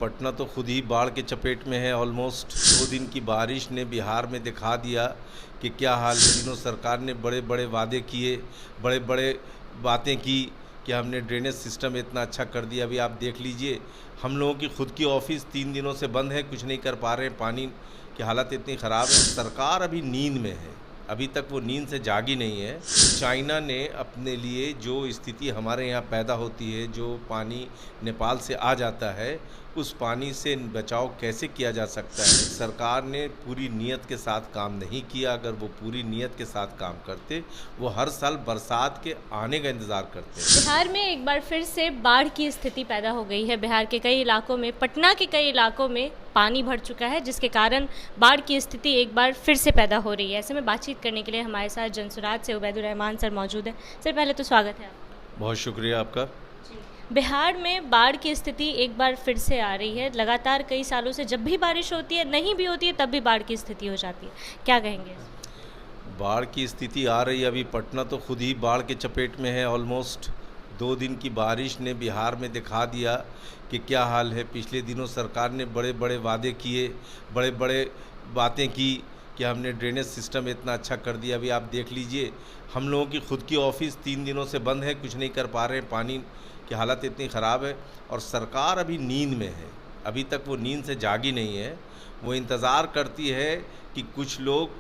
पटना तो खुद ही बाढ़ के चपेट में है। ऑलमोस्ट 2 दिन की बारिश ने बिहार में दिखा दिया कि क्या हाल है। तीनों सरकार ने बड़े बड़े वादे किए, बड़े बड़े बातें की कि हमने ड्रेनेज सिस्टम इतना अच्छा कर दिया। अभी आप देख लीजिए, हम लोगों की खुद की ऑफिस 3 दिनों से बंद है, कुछ नहीं कर पा रहे हैं। पानी की हालत इतनी ख़राब है। सरकार अभी नींद में है, अभी तक वो नींद से जागी नहीं है। चाइना ने अपने लिए जो स्थिति हमारे यहाँ पैदा होती है, जो पानी नेपाल से आ जाता है, उस पानी से बचाव कैसे किया जा सकता है। सरकार ने पूरी नीयत के साथ काम नहीं किया। अगर वो पूरी नीयत के साथ काम करते, वो हर साल बरसात के आने का इंतज़ार करते हैं। बिहार में एक बार फिर से बाढ़ की स्थिति पैदा हो गई है। बिहार के कई इलाकों में, पटना के कई इलाकों में पानी भर चुका है, जिसके कारण बाढ़ की स्थिति एक बार फिर से पैदा हो रही है। ऐसे में बातचीत करने के लिए हमारे साथ जनसुराज से उबैदुर रहमान सर मौजूद है। सर, पहले तो स्वागत है आपका। बहुत शुक्रिया आपका। बिहार में बाढ़ की स्थिति एक बार फिर से आ रही है। लगातार कई सालों से जब भी बारिश होती है, नहीं भी होती है, तब भी बाढ़ की स्थिति हो जाती है। क्या कहेंगे? बाढ़ की स्थिति आ रही है। अभी पटना तो खुद ही बाढ़ के चपेट में है। ऑलमोस्ट 2 दिन की बारिश ने बिहार में दिखा दिया कि क्या हाल है। पिछले दिनों सरकार ने बड़े बड़े वादे किए, बड़े बड़े बातें की कि हमने ड्रेनेज सिस्टम इतना अच्छा कर दिया। अभी आप देख लीजिए, हम लोगों की खुद की ऑफिस 3 दिनों से बंद है, कुछ नहीं कर पा रहे हैं। पानी की हालत इतनी ख़राब है और सरकार अभी नींद में है, अभी तक वो नींद से जागी नहीं है। वो इंतज़ार करती है कि कुछ लोग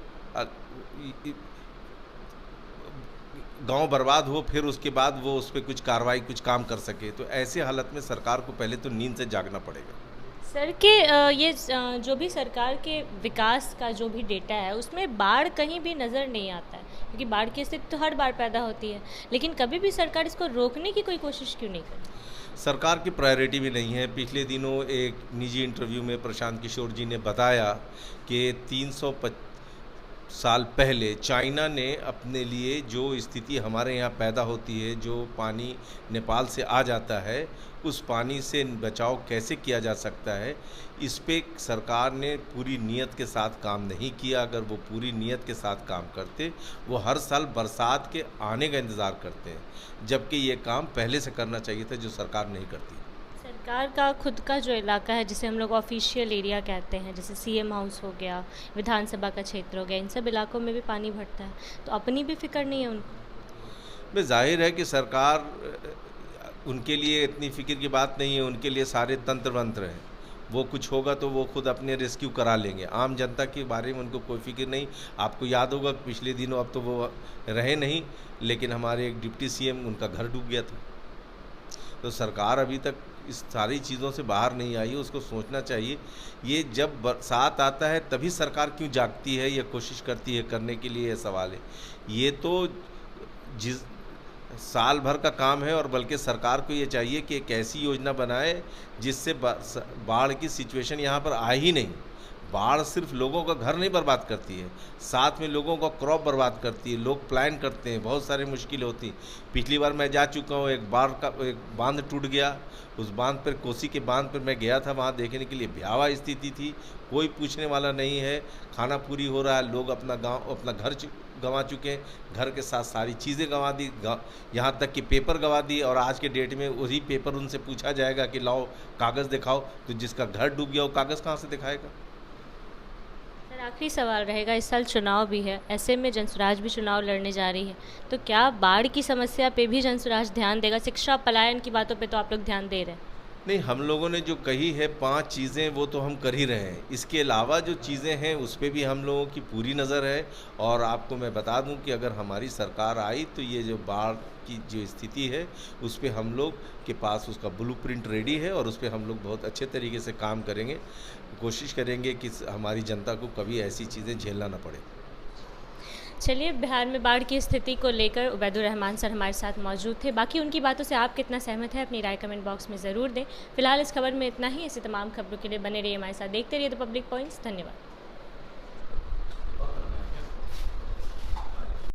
गांव बर्बाद हो, फिर उसके बाद वो उस पर कुछ कार्रवाई, कुछ काम कर सके। तो ऐसे हालत में सरकार को पहले तो नींद से जागना पड़ेगा। सर के जो भी सरकार के विकास का जो भी डेटा है, उसमें बाढ़ कहीं भी नज़र नहीं आता है, क्योंकि बाढ़ की स्थिति तो हर बार पैदा होती है, लेकिन कभी भी सरकार इसको रोकने की कोई कोशिश क्यों नहीं करती? सरकार की प्रायोरिटी भी नहीं है। पिछले दिनों एक निजी इंटरव्यू में प्रशांत किशोर जी ने बताया कि 300 साल पहले चाइना ने अपने लिए जो स्थिति हमारे यहाँ पैदा होती है, जो पानी नेपाल से आ जाता है, उस पानी से बचाव कैसे किया जा सकता है, इस पे सरकार ने पूरी नीयत के साथ काम नहीं किया। अगर वो पूरी नीयत के साथ काम करते, वो हर साल बरसात के आने का इंतज़ार करते हैं, जबकि ये काम पहले से करना चाहिए था, जो सरकार नहीं करती। सरकार का खुद का जो इलाका है, जिसे हम लोग ऑफिशियल एरिया कहते हैं, जैसे सीएम हाउस हो गया, विधानसभा का क्षेत्र हो गया, इन सब इलाकों में भी पानी भरता है, तो अपनी भी फिक्र नहीं है उनको? में जाहिर है कि सरकार, उनके लिए इतनी फिक्र की बात नहीं है। उनके लिए सारे तंत्र मंत्र हैं। वो कुछ होगा तो वो खुद अपने रेस्क्यू करा लेंगे। आम जनता के बारे में उनको कोई फिक्र नहीं। आपको याद होगा पिछले दिनों, अब तो वो रहे नहीं, लेकिन हमारे एक डिप्टी सीएम, उनका घर डूब गया था। तो सरकार अभी तक इस सारी चीज़ों से बाहर नहीं आई है। उसको सोचना चाहिए, ये जब बरसात आता है तभी सरकार क्यों जागती है या कोशिश करती है करने के लिए, ये सवाल है। ये तो जिस साल भर का काम है, और बल्कि सरकार को ये चाहिए कि एक ऐसी योजना बनाए जिससे बाढ़ की सिचुएशन यहाँ पर आए ही नहीं। बाढ़ सिर्फ लोगों का घर नहीं बर्बाद करती है, साथ में लोगों का क्रॉप बर्बाद करती है। लोग प्लान करते हैं, बहुत सारी मुश्किलें होती। पिछली बार मैं जा चुका हूँ, एक बांध टूट गया। उस बांध पर, कोसी के बांध पर मैं गया था, वहाँ देखने के लिए भयावह स्थिति थी। कोई पूछने वाला नहीं है। खाना पूरी हो रहा है, लोग अपना घर गंवा चुके हैं, घर के साथ सारी चीज़ें गंवा दी, यहाँ तक कि पेपर गंवा दी। और आज के डेट में वही पेपर उनसे पूछा जाएगा कि लाओ कागज़ दिखाओ, तो जिसका घर डूब गया वो कागज़ कहाँ से दिखाएगा? आखिरी सवाल रहेगा, इस साल चुनाव भी है, ऐसे में जनसुराज भी चुनाव लड़ने जा रही है, तो क्या बाढ़ की समस्या पे भी जनसुराज ध्यान देगा? शिक्षा, पलायन की बातों पे तो आप लोग ध्यान दे रहे हैं। नहीं, हम लोगों ने जो कही है 5 चीज़ें, वो तो हम कर ही रहे हैं। इसके अलावा जो चीज़ें हैं उस पर भी हम लोगों की पूरी नज़र है। और आपको मैं बता दूं कि अगर हमारी सरकार आई तो ये जो बाढ़ की जो स्थिति है, उस पर हम लोग के पास उसका ब्लूप्रिंट रेडी है, और उस पर हम लोग बहुत अच्छे तरीके से काम करेंगे। कोशिश करेंगे कि हमारी जनता को कभी ऐसी चीज़ें झेलना ना पड़े। चलिए, बिहार में बाढ़ की स्थिति को लेकर उबैदुर रहमान सर हमारे साथ मौजूद थे। बाकी उनकी बातों से आप कितना सहमत हैं, अपनी राय कमेंट बॉक्स में ज़रूर दें। फिलहाल इस खबर में इतना ही। ऐसी तमाम खबरों के लिए बने रहिए हमारे साथ, देखते रहिए द पब्लिक पॉइंट्स। धन्यवाद।